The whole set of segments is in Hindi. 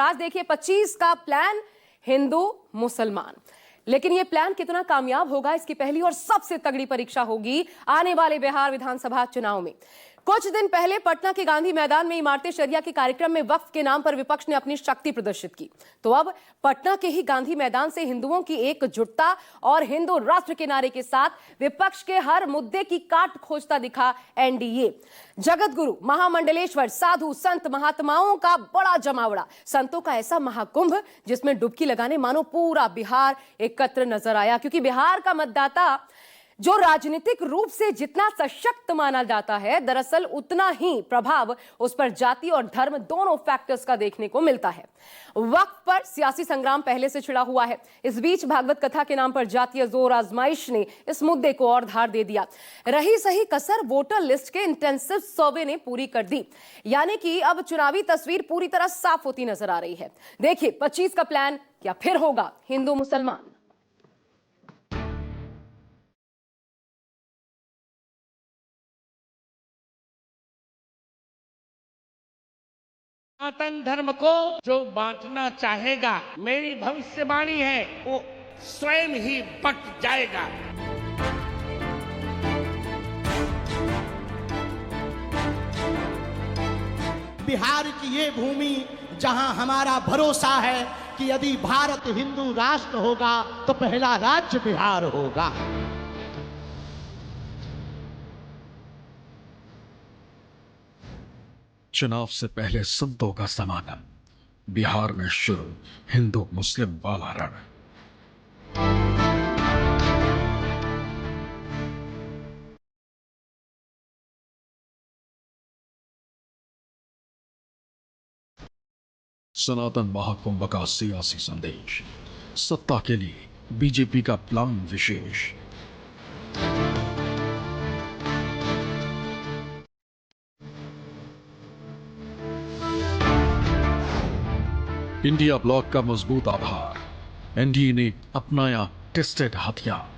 आज देखिए 25 का प्लान हिंदू मुसलमान। लेकिन यह प्लान कितना कामयाब होगा, इसकी पहली और सबसे तगड़ी परीक्षा होगी आने वाले बिहार विधानसभा चुनाव में। कुछ दिन पहले पटना के गांधी मैदान में इमारते शरिया के कार्यक्रम में वक्फ के नाम पर विपक्ष ने अपनी शक्ति प्रदर्शित की, तो अब पटना के ही गांधी मैदान से हिंदुओं की एकजुटता और हिंदू राष्ट्र के नारे के साथ विपक्ष के हर मुद्दे की काट खोजता दिखा एनडीए। जगत गुरु महामंडलेश्वर साधु संत महात्माओं का बड़ा जमावड़ा, संतों का ऐसा महाकुंभ जिसमें डुबकी लगाने मानो पूरा बिहार एकत्र नजर आया, क्योंकि बिहार का मतदाता जो राजनीतिक रूप से जितना सशक्त माना जाता है, दरअसल उतना ही प्रभाव उस पर जाति और धर्म दोनों फैक्टर्स का देखने को मिलता है। वक्फ पर सियासी संग्राम पहले से छिड़ा हुआ है। इस बीच भागवत कथा के नाम पर जातीय जोर आजमाइश ने इस मुद्दे को और धार दे दिया। रही सही कसर वोटर लिस्ट के इंटेंसिव सर्वे ने पूरी कर दी, यानी कि अब चुनावी तस्वीर पूरी तरह साफ होती नजर आ रही है। देखिए 25 का प्लान क्या फिर होगा हिंदू मुसलमान। सनातन धर्म को जो बांटना चाहेगा, मेरी भविष्यवाणी है, वो स्वयं ही बट जाएगा। बिहार की ये भूमि जहां हमारा भरोसा है कि यदि भारत हिंदू राष्ट्र होगा तो पहला राज्य बिहार होगा। चुनाव से पहले संतों का समागम, बिहार में शुरू हिंदू मुस्लिम वाला रण। सनातन महाकुंभ का सियासी संदेश, सत्ता के लिए बीजेपी का प्लान विशेष। इंडिया ब्लॉक का मजबूत आधार, एनडीए ने अपनाया टेस्टेड हथियार।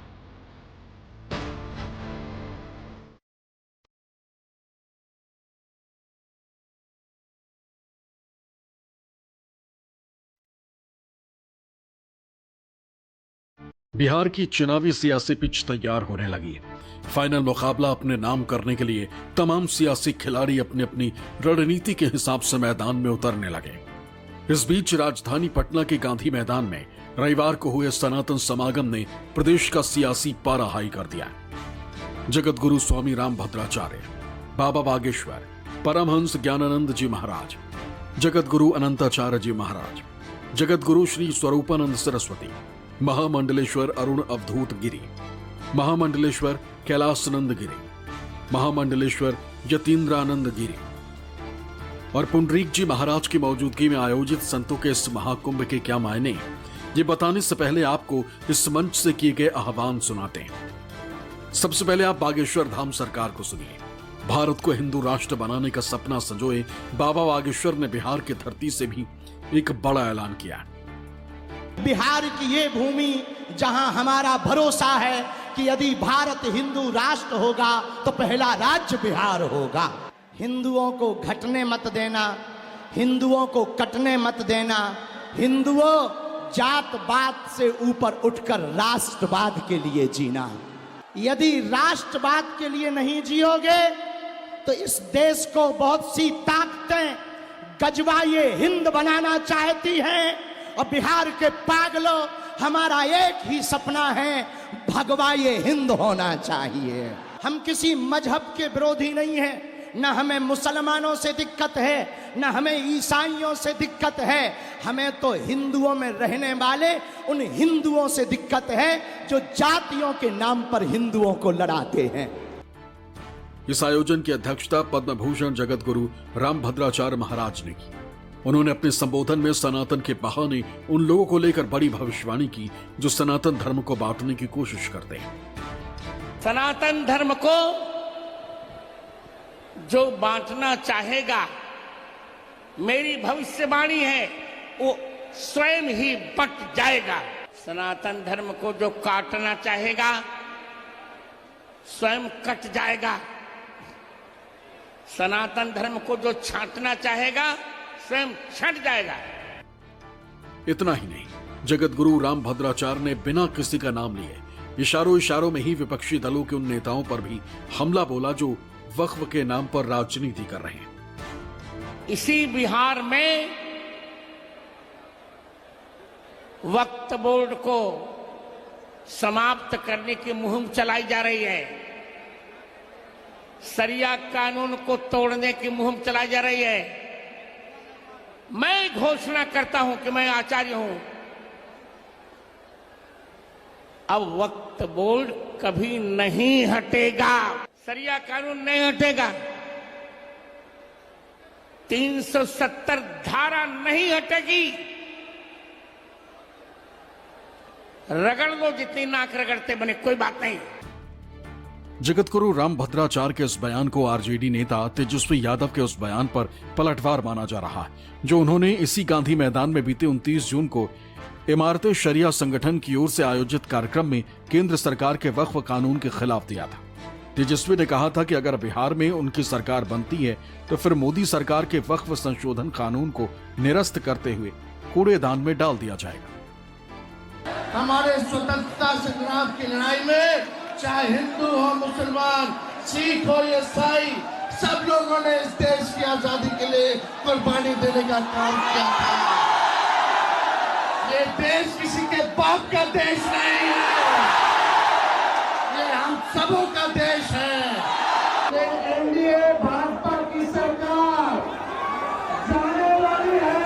बिहार की चुनावी सियासी पिच तैयार होने लगी। फाइनल मुकाबला अपने नाम करने के लिए तमाम सियासी खिलाड़ी अपनी अपनी रणनीति के हिसाब से मैदान में उतरने लगे। इस बीच राजधानी पटना के गांधी मैदान में रविवार को हुए सनातन समागम ने प्रदेश का सियासी पारा हाई कर दिया। जगत गुरु स्वामी राम भद्राचार्य, बाबा बागेश्वर, परमहंस ज्ञानानंद जी महाराज, जगत गुरु अनंताचार्य जी महाराज, जगत गुरु श्री स्वरूपानंद सरस्वती, महामंडलेश्वर अरुण अवधूत गिरी, महामंडलेश्वर कैलासनंद गिरी, महामंडलेश्वर यतीन्द्रानंद गिरी और पुंडरीक जी महाराज की मौजूदगी में आयोजित संतों के इस महाकुंभ के क्या मायने, ये बताने से पहले आपको इस मंच से किए गए आह्वान सुनाते हैं। सबसे पहले आप बागेश्वर धाम सरकार को सुनिए। भारत को हिंदू राष्ट्र बनाने का सपना संजोए बाबा बागेश्वर ने बिहार की धरती से भी एक बड़ा ऐलान किया। बिहार की ये भूमि जहां हमारा भरोसा है कि यदि भारत हिंदू राष्ट्र होगा तो पहला राज्य बिहार होगा। हिंदुओं को घटने मत देना, हिंदुओं को कटने मत देना, हिंदुओं जात बात से ऊपर उठकर राष्ट्रवाद के लिए जीना। यदि राष्ट्रवाद के लिए नहीं जियोगे तो इस देश को बहुत सी ताकतें गजवाए हिंद बनाना चाहती हैं, और बिहार के पागलों, हमारा एक ही सपना है, भगवाए हिंद होना चाहिए। हम किसी मजहब के विरोधी नहीं हैं, न हमें मुसलमानों से दिक्कत है, न हमें ईसाइयों से दिक्कत है, हमें तो हिंदुओं में रहने वाले उन हिंदुओं से दिक्कत है जो जातियों के नाम पर हिंदुओं को लड़ाते हैं। इस आयोजन की अध्यक्षता पद्म भूषण जगत गुरु राम भद्राचार्य महाराज ने की। उन्होंने अपने संबोधन में सनातन के बहाने उन लोगों को लेकर बड़ी भविष्यवाणी की जो सनातन धर्म को बांटने की कोशिश करते हैं। सनातन धर्म को जो बांटना चाहेगा, मेरी भविष्यवाणी है, वो स्वयं ही बट जाएगा। सनातन धर्म को जो काटना चाहेगा, स्वयं कट जाएगा। सनातन धर्म को जो छांटना चाहेगा, स्वयं छट जाएगा। इतना ही नहीं, जगत गुरु राम भद्राचार्य ने बिना किसी का नाम लिए इशारों इशारों में ही विपक्षी दलों के उन नेताओं पर भी हमला बोला जो वक्फ के नाम पर राजनीति कर रहे हैं। इसी बिहार में वक्फ बोर्ड को समाप्त करने की मुहिम चलाई जा रही है, शरिया कानून को तोड़ने की मुहिम चलाई जा रही है। मैं घोषणा करता हूं कि मैं आचार्य हूं, अब वक्फ बोर्ड कभी नहीं हटेगा, शरिया कानून नहीं हटेगा, 370 धारा नहीं हटेगी। रगड़ लो जितनी नाक रगड़ते बने, कोई बात नहीं। जगतगुरु राम भद्राचार्य के इस बयान को आरजेडी नेता तेजस्वी यादव के उस बयान पर पलटवार माना जा रहा है जो उन्होंने इसी गांधी मैदान में बीते 29 जून को इमारत शरिया संगठन की ओर से आयोजित कार्यक्रम में केंद्र सरकार के वक्फ कानून के खिलाफ दिया था। तेजस्वी ने कहा था कि अगर बिहार में उनकी सरकार बनती है तो फिर मोदी सरकार के वक्फ संशोधन कानून को निरस्त करते हुए कूड़ेदान में डाल दिया जाएगा। हमारे स्वतंत्रता संग्राम की लड़ाई में चाहे हिंदू हो, मुसलमान, सिख हो, ईसाई, सब लोगों ने इस देश की आजादी के लिए कुर्बानी देने का काम किया था। ये देश किसी के बाप का देश नहीं है, ये हम सबों का देश है। एनडीए भाजपा की सरकार जाने वाली है,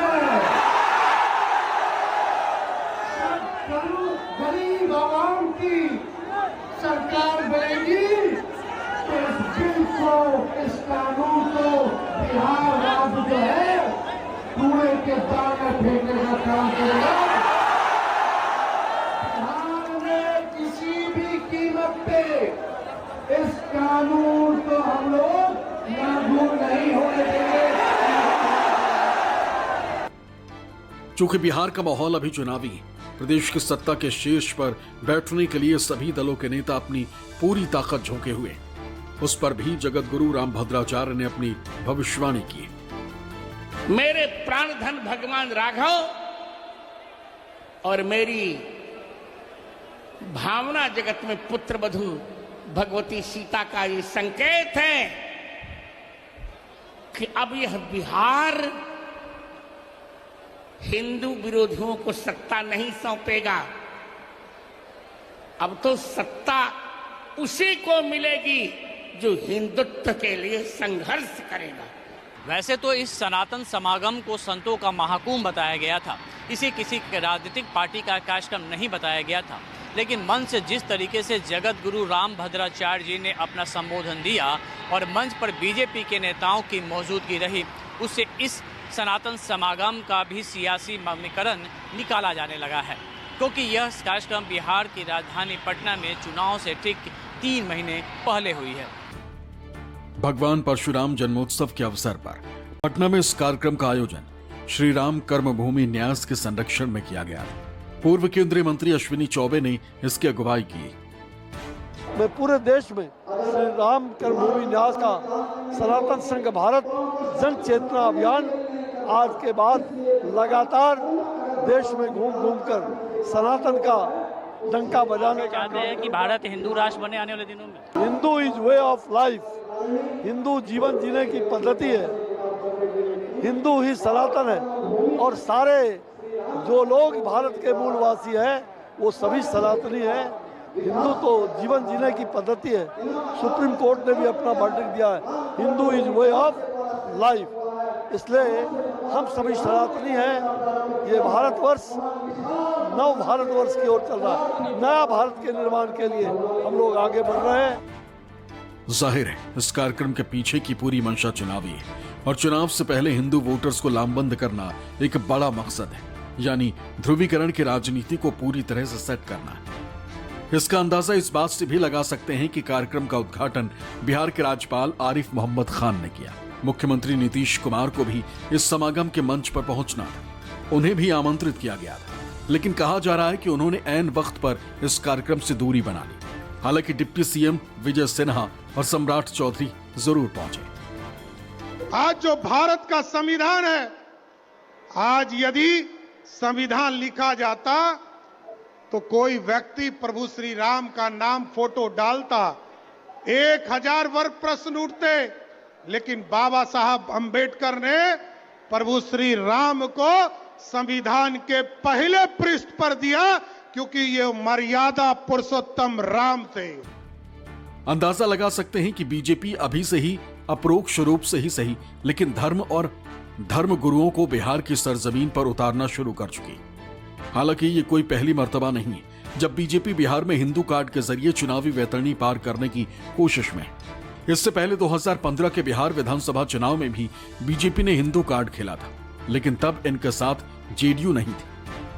गरीब आवाम की सरकार बनेगी तो इस बिल को, इस कानून को बिहार राज्य जो है कूड़े के दान में फेंकने का काम करेगा। बिहार में किसी भी कीमत पे इस कानून को हम लोग लागू नहीं होने देंगे। चूंकि बिहार का माहौल अभी चुनावी है, प्रदेश की सत्ता के शीर्ष पर बैठने के लिए सभी दलों के नेता अपनी पूरी ताकत झोंके हुए। उस पर भी जगत गुरु राम भद्राचार्य ने अपनी भविष्यवाणी की। मेरे प्राणधन भगवान राघव और मेरी भावना जगत में पुत्र वधू भगवती सीता का ये संकेत है कि अब यह बिहार हिंदू विरोधियों को सत्ता नहीं सौंपेगा। अब तो सत्ता उसी को मिलेगी जो हिंदुत्व के लिए संघर्ष करेगा। वैसे तो इस सनातन समागम को संतों का महाकुंभ बताया गया था, इसे किसी राजनीतिक पार्टी का कार्यक्रम नहीं बताया गया था, लेकिन मंच से जिस तरीके से जगत गुरु राम भद्राचार्य जी ने अपना संबोधन दिया और मंच पर बीजेपी के नेताओं की मौजूदगी रही, उससे इस सनातन समागम का भी सियासी ममीकरण निकाला जाने लगा है, क्योंकि यह कार्यक्रम बिहार की राजधानी पटना में चुनाव से ठीक 3 महीने पहले हुई है। भगवान परशुराम जन्मोत्सव के अवसर पर पटना में इस कार्यक्रम का आयोजन श्री राम कर्मभूमि न्यास के संरक्षण में किया गया था। पूर्व केंद्रीय मंत्री अश्विनी चौबे ने इसकी अगुवाई की। मैं पूरे देश में श्री राम कर्मभूमि न्यास का सनातन संघ भारत जन चेतना अभियान आज के बाद लगातार देश में घूम घूम कर सनातन का डंका बजाने का चाहते हैं कि भारत हिंदू राष्ट्र बने आने वाले दिनों में। Hindu is way of life, Hindu जीवन जीने की पद्धति है, हिंदू ही सनातन है और सारे जो लोग भारत के मूलवासी हैं वो सभी सनातनी हैं। हिंदू तो जीवन जीने की पद्धति है। सुप्रीम कोर्ट ने भी अपना वर्डिक्ट दिया है, Hindu is way of life. इसलिए हम सभी सनातनी हैं। ये भारतवर्ष नव भारतवर्ष की ओर चल रहा है, नया भारत के निर्माण के लिए हम लोग आगे बढ़ रहे हैं। जाहिर है इस कार्यक्रम के पीछे की पूरी मंशा चुनावी है और चुनाव से पहले हिंदू वोटर्स को लामबंद करना एक बड़ा मकसद है, यानी ध्रुवीकरण की राजनीति को पूरी तरह से सेट करना। इसका अंदाजा इस बात से भी लगा सकते हैं कि कार्यक्रम का उद्घाटन बिहार के राज्यपाल आरिफ मोहम्मद खान ने किया। मुख्यमंत्री नीतीश कुमार को भी इस समागम के मंच पर पहुंचना था, उन्हें भी आमंत्रित किया गया था, लेकिन कहा जा रहा है कि उन्होंने ऐन वक्त पर इस कार्यक्रम से दूरी बना ली। हालांकि डिप्टी सीएम विजय सिन्हा और सम्राट चौधरी जरूर पहुंचे। आज जो भारत का संविधान है, आज यदि संविधान लिखा जाता तो कोई व्यक्ति प्रभु श्री राम का नाम फोटो डालता, 1000 वर्ग प्रश्न उठते, लेकिन बाबा साहब अंबेडकर ने प्रभु श्री राम को संविधान के पहले पृष्ठ पर दिया, क्योंकि ये मर्यादा पुरुषोत्तम राम थे। अंदाजा लगा सकते हैं कि बीजेपी अभी से ही अपरोक्ष रूप से ही सही, लेकिन धर्म और धर्म गुरुओं को बिहार की सरजमीन पर उतारना शुरू कर चुकी। हालांकि ये कोई पहली मर्तबा नहीं है जब बीजेपी बिहार में हिंदू कार्ड के जरिए चुनावी वैतरणी पार करने की कोशिश में। इससे पहले 2015 के बिहार विधानसभा चुनाव में भी बीजेपी ने हिंदू कार्ड खेला था, लेकिन तब इनके साथ जेडीयू नहीं थी।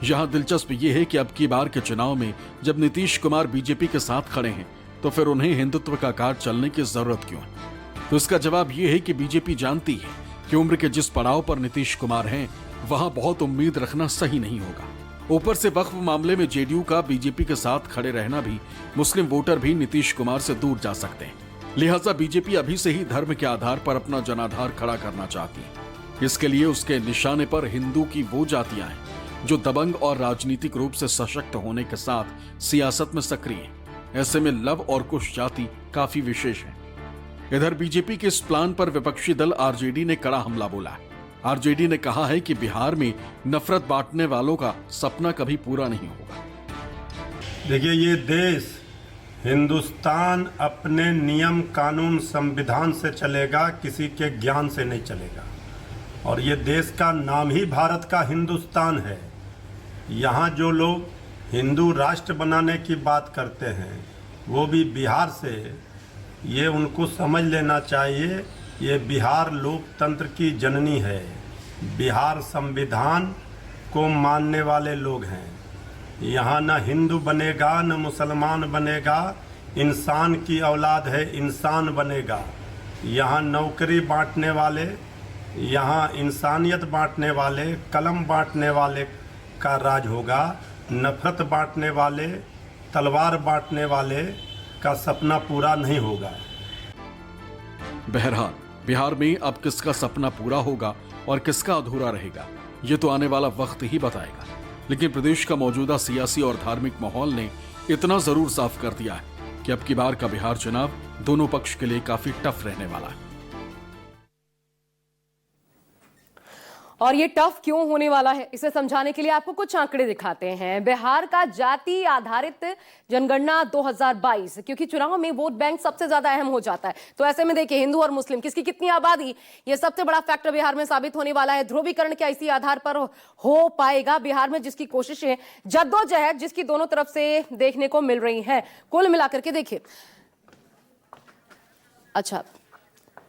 यहां दिलचस्प यह है कि अब की बार के चुनाव में जब नीतीश कुमार बीजेपी के साथ खड़े हैं, तो फिर उन्हें हिंदुत्व का कार्ड चलने की जरूरत क्यों है? तो इसका जवाब यह है कि बीजेपी जानती है कि उम्र के जिस पड़ाव पर नीतीश कुमार हैं, वहां बहुत उम्मीद रखना सही नहीं होगा। ऊपर से वक्फ मामले में जेडीयू का बीजेपी के साथ खड़े रहना भी मुस्लिम वोटर भी नीतीश कुमार से दूर जा सकते हैं। लिहाजा बीजेपी अभी से ही धर्म के आधार पर अपना जनाधार खड़ा करना चाहती है। इसके लिए उसके निशाने पर हिंदू की वो जातियां हैं जो दबंग और राजनीतिक रूप से सशक्त होने के साथ सियासत में सक्रिय हैं। ऐसे में लव और कुश जाति काफी विशेष है। इधर बीजेपी के इस प्लान पर विपक्षी दल आरजेडी ने कड़ा हमला बोला है। आरजेडी ने कहा है कि बिहार में नफरत बांटने वालों का सपना कभी पूरा नहीं होगा। देखिए, ये देश हिंदुस्तान अपने नियम कानून संविधान से चलेगा, किसी के ज्ञान से नहीं चलेगा। और ये देश का नाम ही भारत का हिंदुस्तान है। यहाँ जो लोग हिंदू राष्ट्र बनाने की बात करते हैं, वो भी बिहार से, ये उनको समझ लेना चाहिए, ये बिहार लोकतंत्र की जननी है। बिहार संविधान को मानने वाले लोग हैं। यहाँ न हिंदू बनेगा न मुसलमान बनेगा, इंसान की औलाद है, इंसान बनेगा। यहाँ नौकरी बांटने वाले, यहाँ इंसानियत बांटने वाले, कलम बांटने वाले का राज होगा। नफरत बांटने वाले, तलवार बांटने वाले का सपना पूरा नहीं होगा। बहरहाल बिहार में अब किसका सपना पूरा होगा और किसका अधूरा रहेगा, ये तो आने वाला वक्त ही बताएगा। लेकिन प्रदेश का मौजूदा सियासी और धार्मिक माहौल ने इतना जरूर साफ कर दिया है कि अब की बार का बिहार चुनाव दोनों पक्ष के लिए काफी टफ रहने वाला है। और ये टफ क्यों होने वाला है, इसे समझाने के लिए आपको कुछ आंकड़े दिखाते हैं। बिहार का जाति आधारित जनगणना 2022, क्योंकि चुनाव में वोट बैंक सबसे ज्यादा अहम हो जाता है, तो ऐसे में देखिए हिंदू और मुस्लिम किसकी कितनी आबादी, ये सबसे बड़ा फैक्टर बिहार में साबित होने वाला है। ध्रुवीकरण क्या इसी आधार पर हो पाएगा बिहार में, जिसकी कोशिशें, जद्दोजहद जिसकी दोनों तरफ से देखने को मिल रही है। कुल मिलाकर के देखिए, अच्छा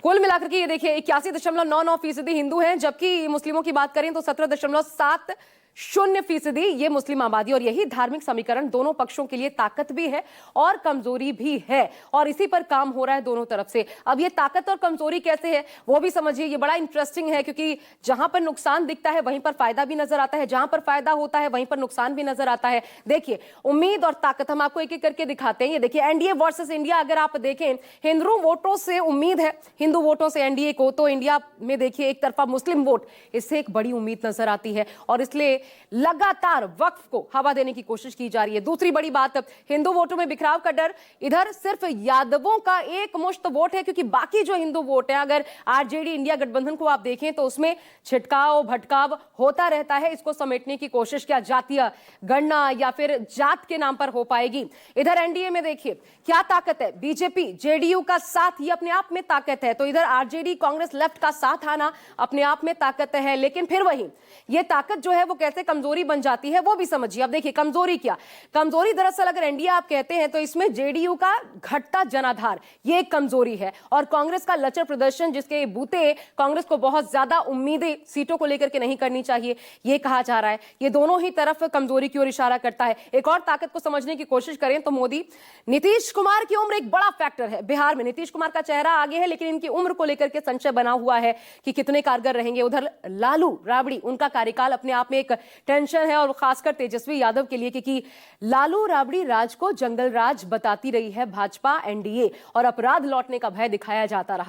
कुल मिलाकर के ये देखिए 81.99% हिंदू हैं, जबकि मुस्लिमों की बात करें तो 17.70% ये मुस्लिम आबादी। और यही धार्मिक समीकरण दोनों पक्षों के लिए ताकत भी है और कमजोरी भी है, और इसी पर काम हो रहा है दोनों तरफ से। अब ये ताकत और कमजोरी कैसे है वो भी समझिए, ये बड़ा इंटरेस्टिंग है, क्योंकि जहां पर नुकसान दिखता है वहीं पर फायदा भी नजर आता है, जहां पर फायदा होता है वहीं पर नुकसान भी नजर आता है। देखिए उम्मीद और ताकत हम आपको एक एक करके दिखाते हैं। ये देखिए एनडीए वर्सेस इंडिया, अगर आप देखें हिंदू वोटों से उम्मीद है, हिंदू वोटों से एनडीए को, तो इंडिया में देखिए एक तरफा मुस्लिम वोट, इससे एक बड़ी उम्मीद नजर आती है, और इसलिए लगातार वक्फ को हवा देने की कोशिश की जा रही है। दूसरी बड़ी बात, हिंदू वोटों में बिखराव का डर, इधर सिर्फ यादवों का एक मुश्त वोट है, क्योंकि बाकी जो हिंदू वोट है, अगर आरजेडी इंडिया गठबंधन को आप देखें तो उसमें छिटकाव भटकाव होता रहता है। इसको समेटने की कोशिश क्या जातीय गणना या फिर जात के नाम पर हो पाएगी? इधर एनडीए में देखिए क्या ताकत है, बीजेपी जेडीयू का साथ ये अपने आप में ताकत है, तो इधर आरजेडी कांग्रेस लेफ्ट का साथ आना अपने आप में ताकत है। लेकिन फिर वही ये ताकत जो है वो कैसे कमजोरी बन जाती है वो भी समझिए। अब देखिए कमजोरी क्या, कमजोरी दरअसल अगर एनडीए आप कहते हैं तो इसमें जेडीयू का घटता जनाधार ये एक कमजोरी है, और कांग्रेस का लचर प्रदर्शन, जिसके बूते कांग्रेस को बहुत ज्यादा उम्मीदें सीटों को लेकर के नहीं करनी चाहिए, ये कहा जा रहा है। ये दोनों ही तरफ कमजोरी की ओर इशारा करता है। एक और ताकत को समझने की कोशिश करें तो मोदी, नीतीश कुमार की उम्र एक बड़ा फैक्टर है बिहार में। नीतीश कुमार का चेहरा आगे है, लेकिन इनकी उम्र को लेकर के संशय बना हुआ है कि कितने कारगर रहेंगे। उधर लालू राबड़ी, उनका कार्यकाल अपने आप में एक टेंशन है, और खासकर तेजस्वी यादव के लिए, क्योंकि लालू राबड़ी राज को जंगल राज बताती रही है भाजपा एनडीए, और अपराध लौटने का भय दिखाया जाता रहा।